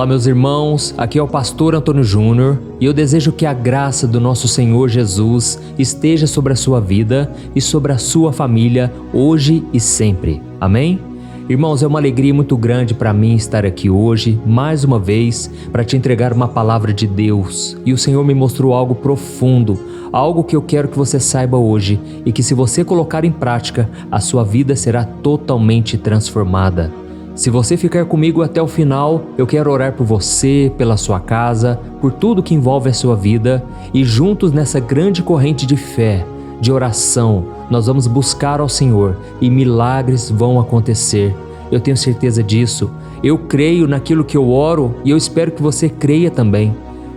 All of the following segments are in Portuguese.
Olá meus irmãos, aqui é o pastor Antônio Júnior e eu desejo que a graça do nosso Senhor Jesus esteja sobre a sua vida e sobre a sua família hoje e sempre. Amém? Irmãos, é uma alegria muito grande para mim estar aqui hoje, mais uma vez, para te entregar uma palavra de Deus. E o Senhor me mostrou algo profundo, algo que eu quero que você saiba hoje e que se você colocar em prática, a sua vida será totalmente transformada. Se você ficar comigo até o final, eu quero orar por você, pela sua casa, por tudo que envolve a sua vida e juntos nessa grande corrente de fé, de oração, nós vamos buscar ao Senhor e milagres vão acontecer. Eu tenho certeza disso. Eu creio naquilo que eu oro e eu espero que você creia também.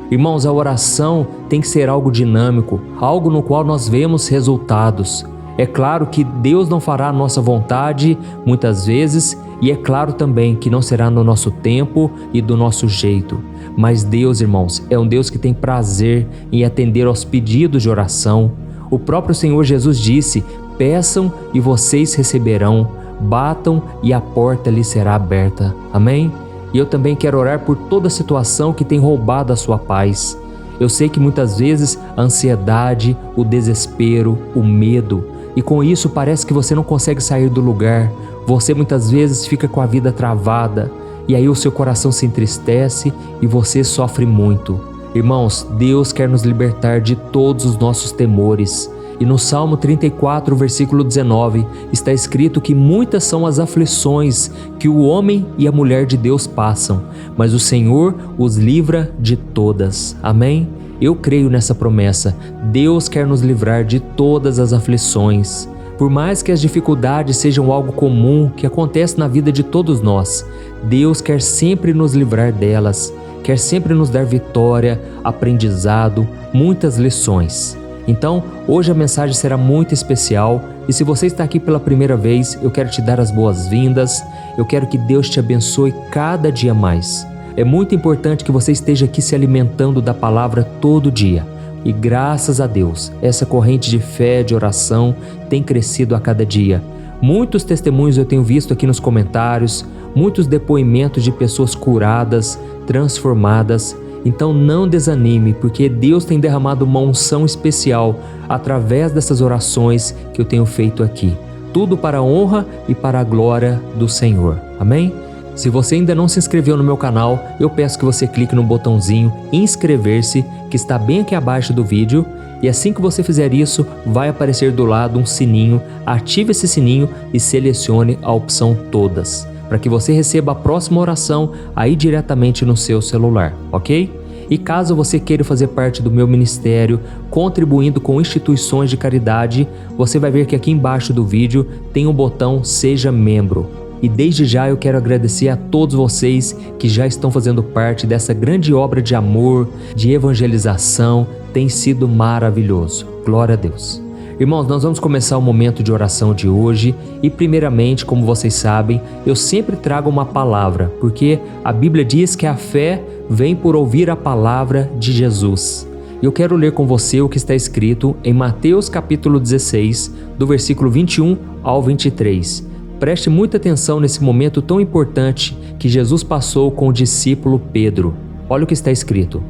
Irmãos, a oração tem que ser algo dinâmico, algo no qual nós vemos resultados. É claro que Deus não fará a nossa vontade muitas vezes e é claro também que não será no nosso tempo e do nosso jeito. Mas Deus, irmãos, é um Deus que tem prazer em atender aos pedidos de oração. O próprio Senhor Jesus disse: peçam e vocês receberão, batam e a porta lhes será aberta. Amém? E eu também quero orar por toda situação que tem roubado a sua paz. Eu sei que muitas vezes a ansiedade, o desespero, o medo, e com isso parece que você não consegue sair do lugar. Você muitas vezes fica com a vida travada e aí o seu coração se entristece e você sofre muito. Irmãos, Deus quer nos libertar de todos os nossos temores. E no Salmo 34, versículo 19, está escrito que muitas são as aflições que o homem e a mulher de Deus passam, mas o Senhor os livra de todas. Amém? Eu creio nessa promessa. Deus quer nos livrar de todas as aflições. Por mais que as dificuldades sejam algo comum que acontece na vida de todos nós, Deus quer sempre nos livrar delas, quer sempre nos dar vitória, aprendizado, muitas lições. Então, hoje a mensagem será muito especial e se você está aqui pela primeira vez, eu quero te dar as boas-vindas, eu quero que Deus te abençoe cada dia mais. É muito importante que você esteja aqui se alimentando da palavra todo dia. E graças a Deus, essa corrente de fé, de oração, tem crescido a cada dia. Muitos testemunhos eu tenho visto aqui nos comentários, muitos depoimentos de pessoas curadas, transformadas. Então não desanime, porque Deus tem derramado uma unção especial através dessas orações que eu tenho feito aqui. Tudo para a honra e para a glória do Senhor. Amém? Se você ainda não se inscreveu no meu canal, eu peço que você clique no botãozinho inscrever-se, que está bem aqui abaixo do vídeo, e assim que você fizer isso, vai aparecer do lado um sininho. Ative esse sininho e selecione a opção todas, para que você receba a próxima oração aí diretamente no seu celular, ok? E caso você queira fazer parte do meu ministério, contribuindo com instituições de caridade, você vai ver que aqui embaixo do vídeo tem um botão Seja Membro. E desde já eu quero agradecer a todos vocês que já estão fazendo parte dessa grande obra de amor, de evangelização. Tem sido maravilhoso. Glória a Deus. Irmãos, nós vamos começar o momento de oração de hoje e primeiramente, como vocês sabem, eu sempre trago uma palavra, porque a Bíblia diz que a fé vem por ouvir a palavra de Jesus. Eu quero ler com você o que está escrito em Mateus capítulo 16, do versículo 21 ao 23. Preste muita atenção nesse momento tão importante que Jesus passou com o discípulo Pedro. Olha o que está escrito.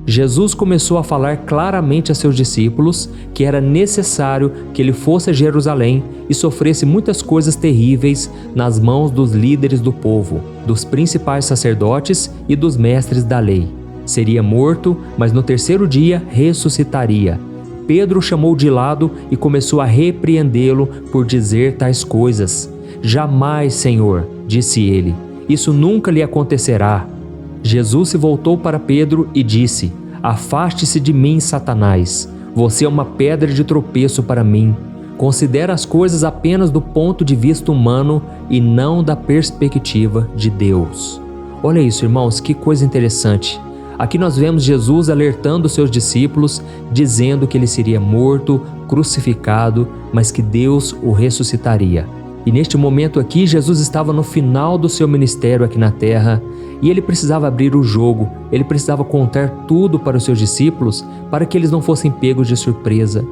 Jesus começou a falar claramente a seus discípulos que era necessário que ele fosse a Jerusalém e sofresse muitas coisas terríveis nas mãos dos líderes do povo, dos principais sacerdotes e dos mestres da lei. Seria morto, mas no terceiro dia ressuscitaria. Pedro o chamou de lado e começou a repreendê-lo por dizer tais coisas. Jamais, Senhor, disse ele, isso nunca lhe acontecerá. Jesus se voltou para Pedro e disse: afaste-se de mim, Satanás. Você é uma pedra de tropeço para mim. Considera as coisas apenas do ponto de vista humano e não da perspectiva de Deus. Olha isso, irmãos, que coisa interessante. Aqui nós vemos Jesus alertando seus discípulos, dizendo que ele seria morto, crucificado, mas que Deus o ressuscitaria. E neste momento aqui, Jesus estava no final do seu ministério aqui na terra e ele precisava abrir o jogo, ele precisava contar tudo para os seus discípulos para que eles não fossem pegos de surpresa.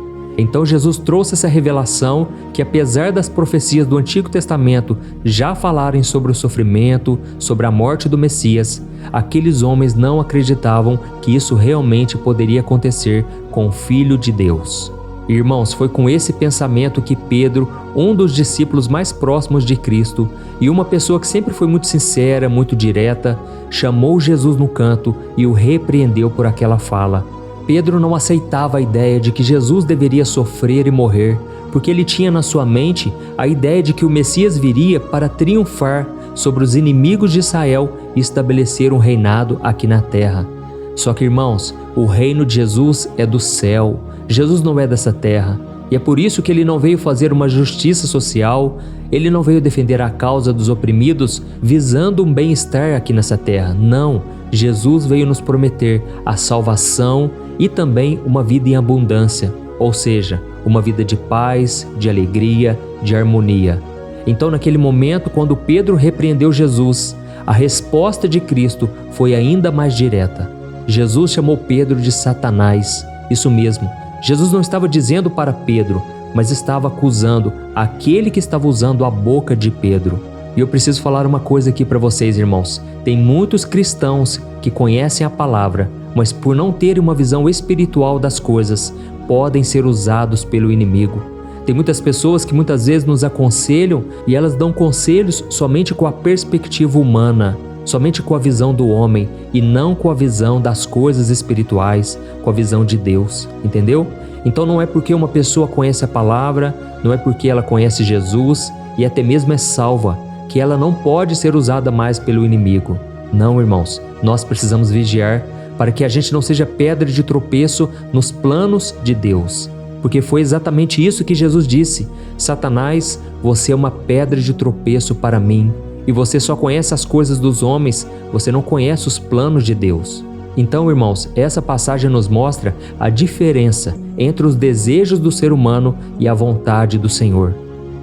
Então Jesus trouxe essa revelação que, apesar das profecias do Antigo Testamento já falarem sobre o sofrimento, sobre a morte do Messias, aqueles homens não acreditavam que isso realmente poderia acontecer com o Filho de Deus. Irmãos, foi com esse pensamento que Pedro, um dos discípulos mais próximos de Cristo e uma pessoa que sempre foi muito sincera, muito direta, chamou Jesus no canto e o repreendeu por aquela fala. Pedro não aceitava a ideia de que Jesus deveria sofrer e morrer, porque ele tinha na sua mente a ideia de que o Messias viria para triunfar sobre os inimigos de Israel e estabelecer um reinado aqui na terra. Só que, irmãos, o reino de Jesus é do céu. Jesus não é dessa terra. E é por isso que ele não veio fazer uma justiça social, ele não veio defender a causa dos oprimidos visando um bem-estar aqui nessa terra. Não, Jesus veio nos prometer a salvação e também uma vida em abundância, ou seja, uma vida de paz, de alegria, de harmonia. Então, naquele momento, quando Pedro repreendeu Jesus, a resposta de Cristo foi ainda mais direta. Jesus chamou Pedro de Satanás. Isso mesmo, Jesus não estava dizendo para Pedro, mas estava acusando aquele que estava usando a boca de Pedro. E eu preciso falar uma coisa aqui para vocês, irmãos. Tem muitos cristãos que conhecem a palavra, mas por não terem uma visão espiritual das coisas, podem ser usados pelo inimigo. Tem muitas pessoas que muitas vezes nos aconselham e elas dão conselhos somente com a perspectiva humana, somente com a visão do homem e não com a visão das coisas espirituais, com a visão de Deus, entendeu? Então não é porque uma pessoa conhece a palavra, não é porque ela conhece Jesus e até mesmo é salva, que ela não pode ser usada mais pelo inimigo. Não, irmãos, nós precisamos vigiar para que a gente não seja pedra de tropeço nos planos de Deus. Porque foi exatamente isso que Jesus disse: Satanás, você é uma pedra de tropeço para mim, e você só conhece as coisas dos homens, você não conhece os planos de Deus. Então, irmãos, essa passagem nos mostra a diferença entre os desejos do ser humano e a vontade do Senhor.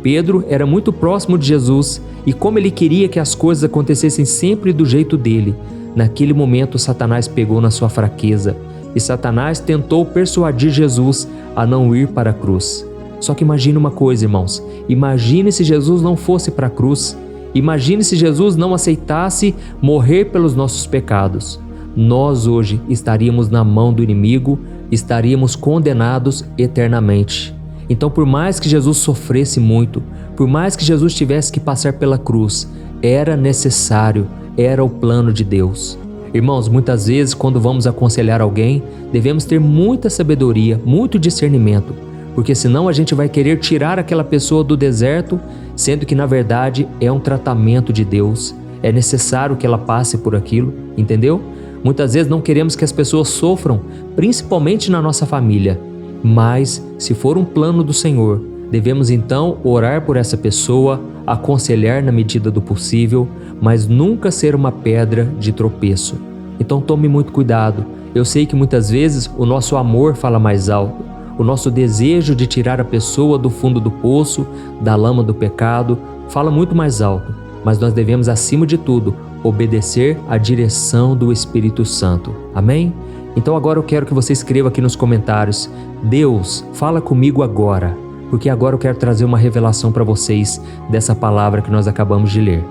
Pedro era muito próximo de Jesus e como ele queria que as coisas acontecessem sempre do jeito dele, naquele momento Satanás pegou na sua fraqueza e Satanás tentou persuadir Jesus a não ir para a cruz. Só que imagine uma coisa, irmãos, imagine se Jesus não fosse para a cruz, imagine se Jesus não aceitasse morrer pelos nossos pecados. Nós hoje estaríamos na mão do inimigo, estaríamos condenados eternamente. Então, por mais que Jesus sofresse muito, por mais que Jesus tivesse que passar pela cruz, era necessário, era o plano de Deus. Irmãos, muitas vezes quando vamos aconselhar alguém, devemos ter muita sabedoria, muito discernimento, porque senão a gente vai querer tirar aquela pessoa do deserto, sendo que na verdade é um tratamento de Deus, é necessário que ela passe por aquilo, entendeu? Muitas vezes não queremos que as pessoas sofram, principalmente na nossa família. Mas, se for um plano do Senhor, devemos então orar por essa pessoa, aconselhar na medida do possível, mas nunca ser uma pedra de tropeço. Então tome muito cuidado. Eu sei que muitas vezes o nosso amor fala mais alto, o nosso desejo de tirar a pessoa do fundo do poço, da lama do pecado, fala muito mais alto, mas nós devemos, acima de tudo, obedecer à direção do Espírito Santo. Amém? Então agora eu quero que você escreva aqui nos comentários: Deus, fala comigo agora, porque agora eu quero trazer uma revelação para vocês dessa palavra que nós acabamos de ler.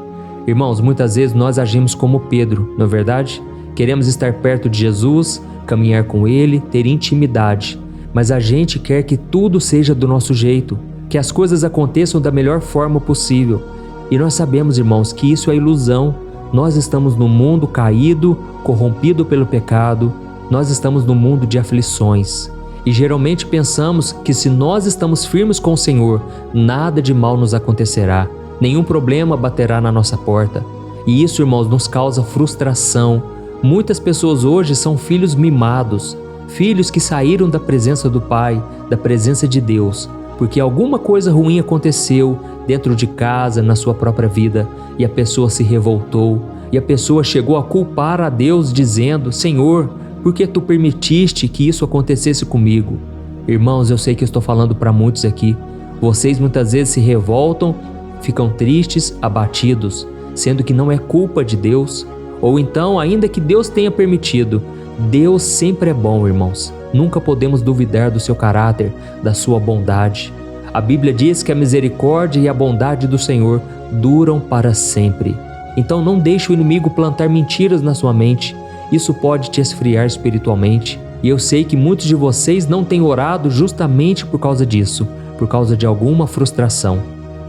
Irmãos, muitas vezes nós agimos como Pedro, não é verdade? Queremos estar perto de Jesus, caminhar com Ele, ter intimidade, mas a gente quer que tudo seja do nosso jeito, que as coisas aconteçam da melhor forma possível. E nós sabemos, irmãos, que isso é ilusão. Nós estamos num mundo caído, corrompido pelo pecado. Nós estamos num mundo de aflições e geralmente pensamos que se nós estamos firmes com o Senhor, nada de mal nos acontecerá, nenhum problema baterá na nossa porta. E isso, irmãos, nos causa frustração. Muitas pessoas hoje são filhos mimados, filhos que saíram da presença do Pai, da presença de Deus, porque alguma coisa ruim aconteceu dentro de casa, na sua própria vida, e a pessoa se revoltou, e a pessoa chegou a culpar a Deus dizendo: Senhor, por que tu permitiste que isso acontecesse comigo? Irmãos, eu sei que eu estou falando para muitos aqui. Vocês muitas vezes se revoltam, ficam tristes, abatidos, sendo que não é culpa de Deus. Ou então, ainda que Deus tenha permitido, Deus sempre é bom, irmãos. nunca podemos duvidar do seu caráter, da sua bondade. A Bíblia diz que a misericórdia e a bondade do Senhor duram para sempre. Então não deixe o inimigo plantar mentiras na sua mente. Isso pode te esfriar espiritualmente. E eu sei que muitos de vocês não têm orado justamente por causa disso, por causa de alguma frustração.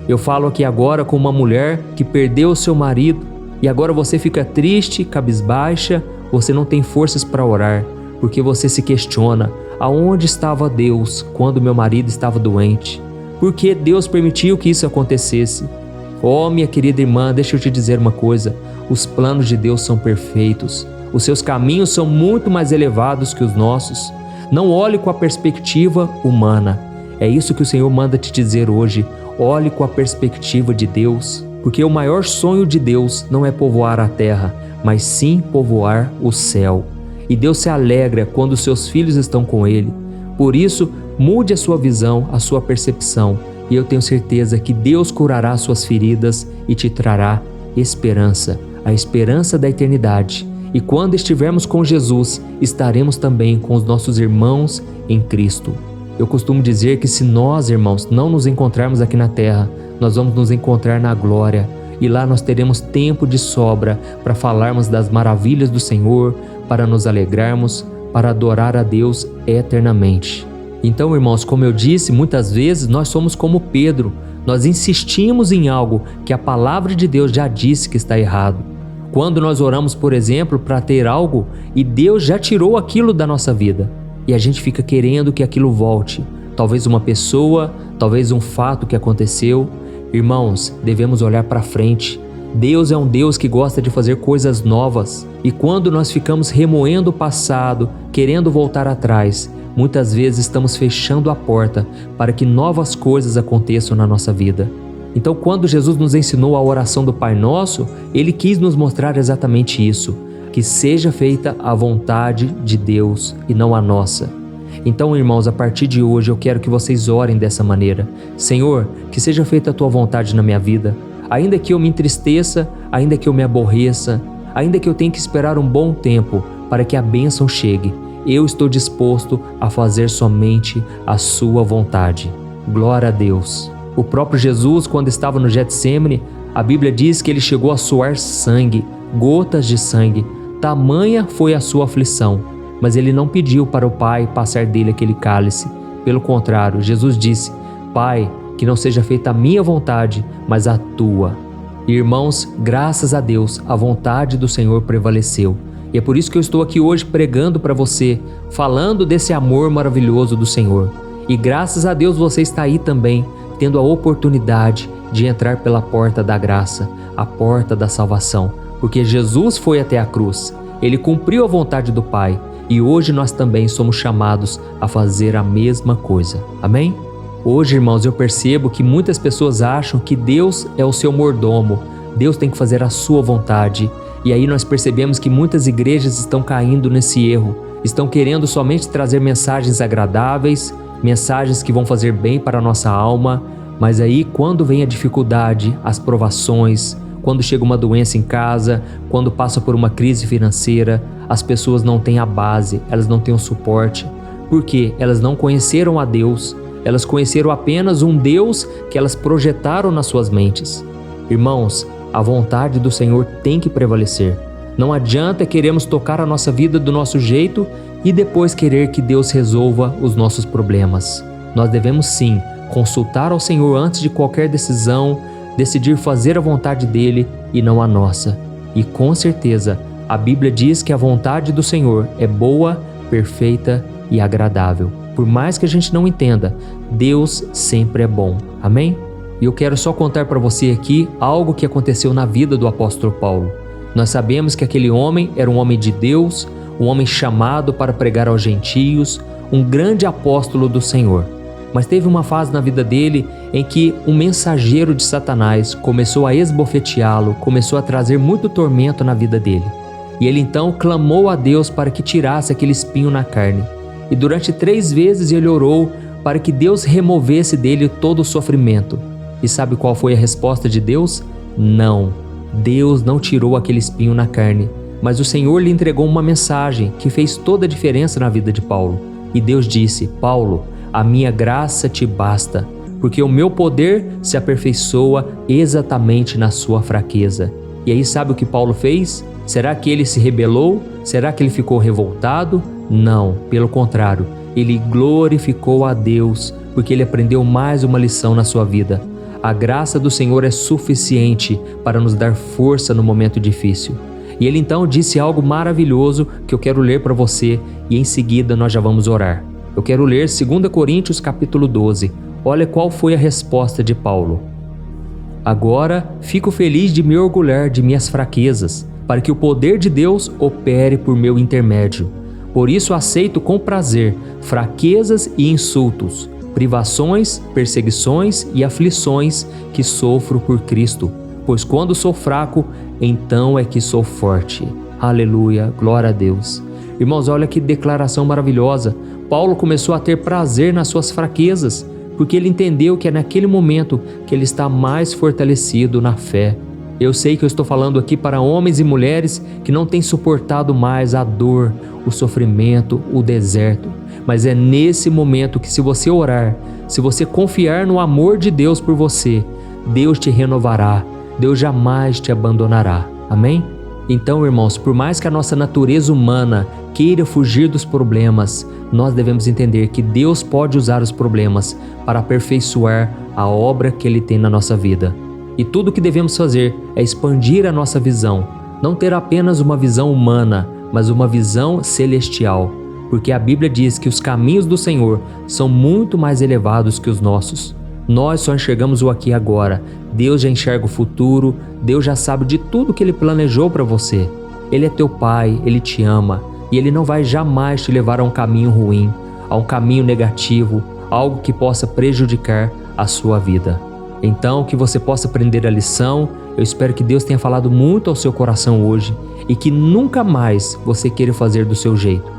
Eu falo aqui agora com uma mulher que perdeu o seu marido e agora você fica triste, cabisbaixa, você não tem forças para orar, porque você se questiona: aonde estava Deus quando meu marido estava doente? Por que Deus permitiu que isso acontecesse? Oh, minha querida irmã, deixa eu te dizer uma coisa: os planos de Deus são perfeitos. Os seus caminhos são muito mais elevados que os nossos. Não olhe com a perspectiva humana. É isso que o Senhor manda te dizer hoje. Olhe com a perspectiva de Deus, porque o maior sonho de Deus não é povoar a terra, mas sim povoar o céu. E Deus se alegra quando os seus filhos estão com Ele. Por isso, mude a sua visão, a sua percepção, e eu tenho certeza que Deus curará suas feridas e te trará esperança, a esperança da eternidade. E quando estivermos com Jesus, estaremos também com os nossos irmãos em Cristo. Eu costumo dizer que se nós, irmãos, não nos encontrarmos aqui na terra, nós vamos nos encontrar na glória. E lá nós teremos tempo de sobra para falarmos das maravilhas do Senhor, para nos alegrarmos, para adorar a Deus eternamente. Então, irmãos, como eu disse, muitas vezes nós somos como Pedro. Nós insistimos em algo que a palavra de Deus já disse que está errado. Quando nós oramos, por exemplo, para ter algo e Deus já tirou aquilo da nossa vida e a gente fica querendo que aquilo volte, talvez uma pessoa, talvez um fato que aconteceu. Irmãos, devemos olhar para frente. Deus é um Deus que gosta de fazer coisas novas e quando nós ficamos remoendo o passado, querendo voltar atrás, muitas vezes estamos fechando a porta para que novas coisas aconteçam na nossa vida. Então, quando Jesus nos ensinou a oração do Pai Nosso, Ele quis nos mostrar exatamente isso, que seja feita a vontade de Deus e não a nossa. Então, irmãos, a partir de hoje eu quero que vocês orem dessa maneira. Senhor, que seja feita a Tua vontade na minha vida. Ainda que eu me entristeça, ainda que eu me aborreça, ainda que eu tenha que esperar um bom tempo para que a bênção chegue, eu estou disposto a fazer somente a Sua vontade. Glória a Deus. O próprio Jesus, quando estava no Getsêmani, a Bíblia diz que ele chegou a suar sangue, gotas de sangue. Tamanha foi a sua aflição, mas ele não pediu para o Pai passar dele aquele cálice. Pelo contrário, Jesus disse: Pai, que não seja feita a minha vontade, mas a tua. Irmãos, graças a Deus, a vontade do Senhor prevaleceu. E é por isso que eu estou aqui hoje pregando para você, falando desse amor maravilhoso do Senhor. E graças a Deus você está aí também, tendo a oportunidade de entrar pela porta da graça, a porta da salvação, porque Jesus foi até a cruz, Ele cumpriu a vontade do Pai e hoje nós também somos chamados a fazer a mesma coisa. Amém? Hoje, irmãos, eu percebo que muitas pessoas acham que Deus é o seu mordomo, Deus tem que fazer a sua vontade, e aí nós percebemos que muitas igrejas estão caindo nesse erro, estão querendo somente trazer mensagens agradáveis, mensagens que vão fazer bem para a nossa alma, mas aí quando vem a dificuldade, as provações, quando chega uma doença em casa, quando passa por uma crise financeira, as pessoas não têm a base, elas não têm o suporte, porque elas não conheceram a Deus, elas conheceram apenas um Deus que elas projetaram nas suas mentes. Irmãos, a vontade do Senhor tem que prevalecer. Não adianta queremos tocar a nossa vida do nosso jeito e depois querer que Deus resolva os nossos problemas. Nós devemos sim consultar ao Senhor antes de qualquer decisão, decidir fazer a vontade dEle e não a nossa. E com certeza, a Bíblia diz que a vontade do Senhor é boa, perfeita e agradável. Por mais que a gente não entenda, Deus sempre é bom. Amém? E eu quero só contar para você aqui algo que aconteceu na vida do apóstolo Paulo. Nós sabemos que aquele homem era um homem de Deus, um homem chamado para pregar aos gentios, um grande apóstolo do Senhor. Mas teve uma fase na vida dele em que um mensageiro de Satanás começou a esbofeteá-lo, começou a trazer muito tormento na vida dele. E ele então clamou a Deus para que tirasse aquele espinho na carne. E durante 3 vezes ele orou para que Deus removesse dele todo o sofrimento. E sabe qual foi a resposta de Deus? Não. Deus não tirou aquele espinho na carne, mas o Senhor lhe entregou uma mensagem que fez toda a diferença na vida de Paulo. E Deus disse: Paulo, a minha graça te basta, porque o meu poder se aperfeiçoa exatamente na sua fraqueza. E aí sabe o que Paulo fez? Será que ele se rebelou? Será que ele ficou revoltado? Não, pelo contrário, ele glorificou a Deus, porque ele aprendeu mais uma lição na sua vida. A graça do Senhor é suficiente para nos dar força no momento difícil. E ele então disse algo maravilhoso que eu quero ler para você e em seguida nós já vamos orar. Eu quero ler 2 Coríntios capítulo 12. Olha qual foi a resposta de Paulo. Agora fico feliz de me orgulhar de minhas fraquezas, para que o poder de Deus opere por meu intermédio. Por isso aceito com prazer fraquezas e insultos, privações, perseguições e aflições que sofro por Cristo, pois quando sou fraco, então é que sou forte. Aleluia, glória a Deus. Irmãos, olha que declaração maravilhosa. Paulo começou a ter prazer nas suas fraquezas, porque ele entendeu que é naquele momento que ele está mais fortalecido na fé. Eu sei que eu estou falando aqui para homens e mulheres que não têm suportado mais a dor, o sofrimento, o deserto. Mas é nesse momento que, se você orar, se você confiar no amor de Deus por você, Deus te renovará, Deus jamais te abandonará. Amém? Então, irmãos, por mais que a nossa natureza humana queira fugir dos problemas, nós devemos entender que Deus pode usar os problemas para aperfeiçoar a obra que Ele tem na nossa vida. E tudo o que devemos fazer é expandir a nossa visão, não ter apenas uma visão humana, mas uma visão celestial, porque a Bíblia diz que os caminhos do Senhor são muito mais elevados que os nossos. Nós só enxergamos o aqui e agora. Deus já enxerga o futuro, Deus já sabe de tudo que Ele planejou para você. Ele é teu Pai, Ele te ama e Ele não vai jamais te levar a um caminho ruim, a um caminho negativo, algo que possa prejudicar a sua vida. Então, que você possa aprender a lição. Eu espero que Deus tenha falado muito ao seu coração hoje e que nunca mais você queira fazer do seu jeito.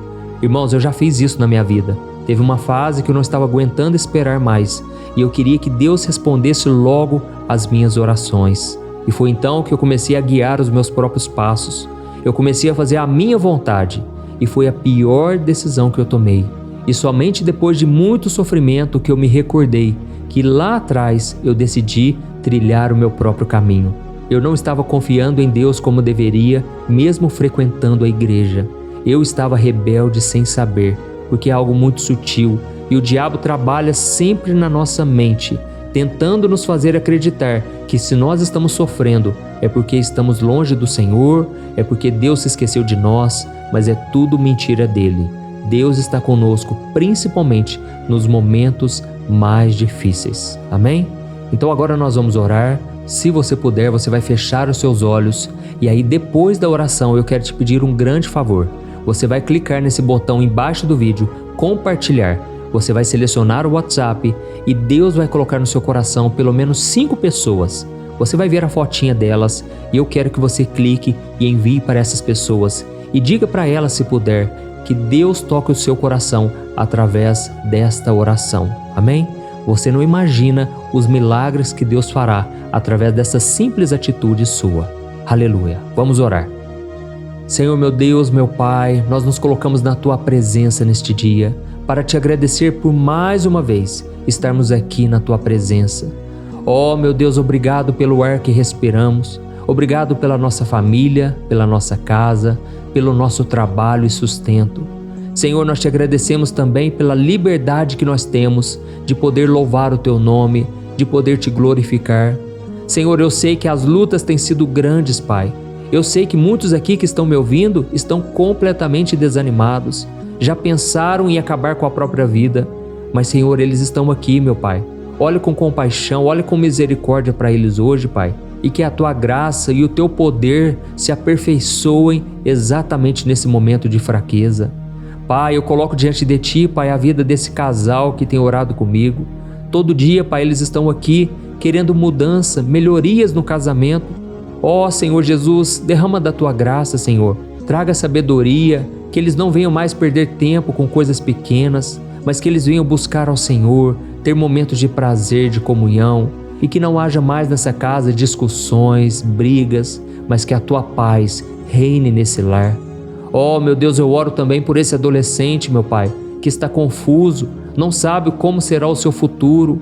Irmãos, eu já fiz isso na minha vida. Teve uma fase que eu não estava aguentando esperar mais e eu queria que Deus respondesse logo às minhas orações. E foi então que eu comecei a guiar os meus próprios passos. Eu comecei a fazer a minha vontade e foi a pior decisão que eu tomei. E somente depois de muito sofrimento que eu me recordei que lá atrás eu decidi trilhar o meu próprio caminho. Eu não estava confiando em Deus como deveria, mesmo frequentando a igreja. Eu estava rebelde sem saber, porque é algo muito sutil e o diabo trabalha sempre na nossa mente, tentando nos fazer acreditar que se nós estamos sofrendo é porque estamos longe do Senhor, é porque Deus se esqueceu de nós, mas é tudo mentira dele. Deus está conosco, principalmente nos momentos mais difíceis. Amém? Então agora nós vamos orar. Se você puder, você vai fechar os seus olhos e aí depois da oração eu quero te pedir um grande favor. Você vai clicar nesse botão embaixo do vídeo, compartilhar. Você vai selecionar o WhatsApp e Deus vai colocar no seu coração pelo menos 5 pessoas. Você vai ver a fotinha delas e eu quero que você clique e envie para essas pessoas e diga para elas, se puder, que Deus toque o seu coração através desta oração. Amém? Você não imagina os milagres que Deus fará através dessa simples atitude sua. Aleluia. Vamos orar. Senhor, meu Deus, meu Pai, nós nos colocamos na Tua presença neste dia para Te agradecer por mais uma vez estarmos aqui na Tua presença. Oh, meu Deus, obrigado pelo ar que respiramos, obrigado pela nossa família, pela nossa casa, pelo nosso trabalho e sustento. Senhor, nós Te agradecemos também pela liberdade que nós temos de poder louvar o Teu nome, de poder Te glorificar. Senhor, eu sei que as lutas têm sido grandes, Pai. Eu sei que muitos aqui que estão me ouvindo estão completamente desanimados, já pensaram em acabar com a própria vida, mas Senhor, eles estão aqui, meu Pai. Olha com compaixão, olha com misericórdia para eles hoje, Pai, e que a Tua graça e o Teu poder se aperfeiçoem exatamente nesse momento de fraqueza. Pai, eu coloco diante de Ti, Pai, a vida desse casal que tem orado comigo. Todo dia, Pai, eles estão aqui querendo mudança, melhorias no casamento. Ó Senhor Jesus, derrama da Tua graça, Senhor. Traga sabedoria, que eles não venham mais perder tempo com coisas pequenas, mas que eles venham buscar ao Senhor, ter momentos de prazer, de comunhão, e que não haja mais nessa casa discussões, brigas, mas que a Tua paz reine nesse lar. Oh, meu Deus, eu oro também por esse adolescente, meu Pai, que está confuso, não sabe como será o seu futuro.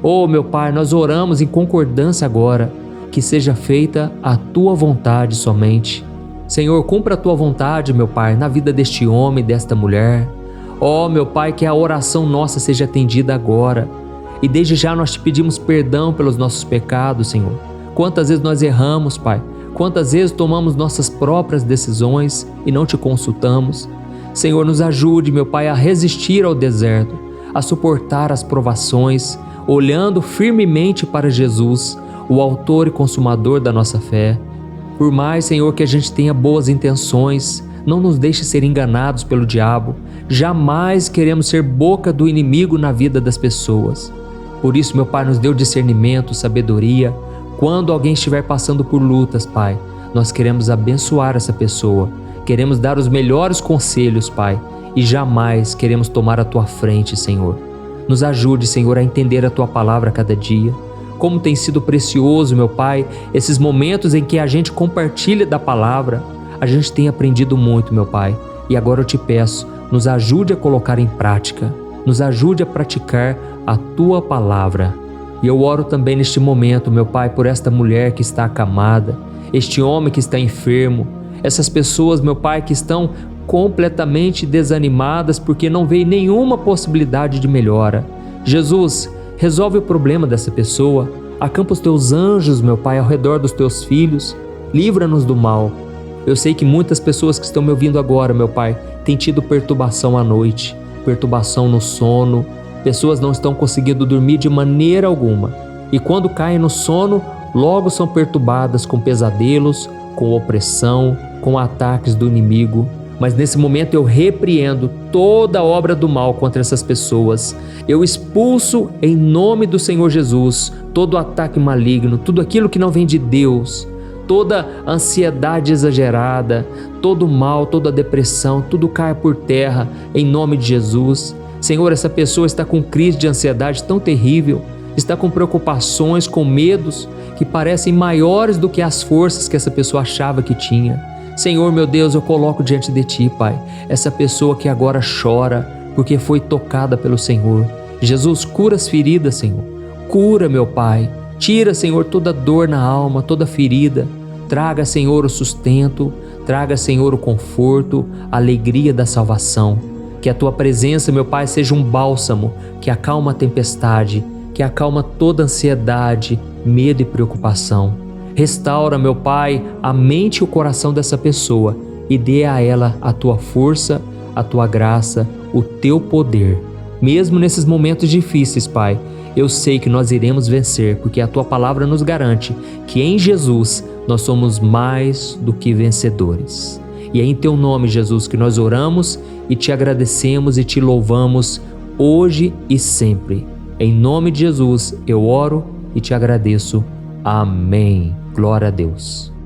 Oh, meu Pai, nós oramos em concordância agora, que seja feita a Tua vontade somente. Senhor, cumpra a Tua vontade, meu Pai, na vida deste homem, desta mulher. Oh, meu Pai, que a oração nossa seja atendida agora. E desde já nós te pedimos perdão pelos nossos pecados, Senhor. Quantas vezes nós erramos, Pai. Quantas vezes tomamos nossas próprias decisões e não te consultamos. Senhor, nos ajude, meu Pai, a resistir ao deserto, a suportar as provações, olhando firmemente para Jesus, o autor e consumador da nossa fé. Por mais, Senhor, que a gente tenha boas intenções, não nos deixe ser enganados pelo diabo. Jamais queremos ser boca do inimigo na vida das pessoas. Por isso, meu Pai, nos dê o discernimento, sabedoria. Quando alguém estiver passando por lutas, Pai, nós queremos abençoar essa pessoa. Queremos dar os melhores conselhos, Pai, e jamais queremos tomar a Tua frente, Senhor. Nos ajude, Senhor, a entender a Tua palavra a cada dia. Como tem sido precioso, meu Pai, esses momentos em que a gente compartilha da palavra. A gente tem aprendido muito, meu Pai, e agora eu te peço, nos ajude a colocar em prática, nos ajude a praticar a Tua palavra. E eu oro também neste momento, meu Pai, por esta mulher que está acamada, este homem que está enfermo, essas pessoas, meu Pai, que estão completamente desanimadas porque não vê nenhuma possibilidade de melhora. Jesus, resolve o problema dessa pessoa, acampa os Teus anjos, meu Pai, ao redor dos Teus filhos, livra-nos do mal. Eu sei que muitas pessoas que estão me ouvindo agora, meu Pai, têm tido perturbação à noite, perturbação no sono, pessoas não estão conseguindo dormir de maneira alguma. E quando caem no sono, logo são perturbadas com pesadelos, com opressão, com ataques do inimigo. Mas nesse momento eu repreendo toda obra do mal contra essas pessoas. Eu expulso em nome do Senhor Jesus todo ataque maligno, tudo aquilo que não vem de Deus, toda ansiedade exagerada, todo mal, toda depressão, tudo cai por terra em nome de Jesus. Senhor, essa pessoa está com crise de ansiedade tão terrível, está com preocupações, com medos que parecem maiores do que as forças que essa pessoa achava que tinha. Senhor, meu Deus, eu coloco diante de Ti, Pai, essa pessoa que agora chora porque foi tocada pelo Senhor. Jesus, cura as feridas, Senhor. Cura, meu Pai. Tira, Senhor, toda dor na alma, toda ferida. Traga, Senhor, o sustento. Traga, Senhor, o conforto, a alegria da salvação. Que a Tua presença, meu Pai, seja um bálsamo que acalma a tempestade, que acalma toda ansiedade, medo e preocupação. Restaura, meu Pai, a mente e o coração dessa pessoa e dê a ela a Tua força, a Tua graça, o Teu poder. Mesmo nesses momentos difíceis, Pai, eu sei que nós iremos vencer, porque a Tua palavra nos garante que em Jesus nós somos mais do que vencedores. E é em Teu nome, Jesus, que nós oramos e Te agradecemos e Te louvamos hoje e sempre. Em nome de Jesus eu oro e Te agradeço. Amém. Glória a Deus.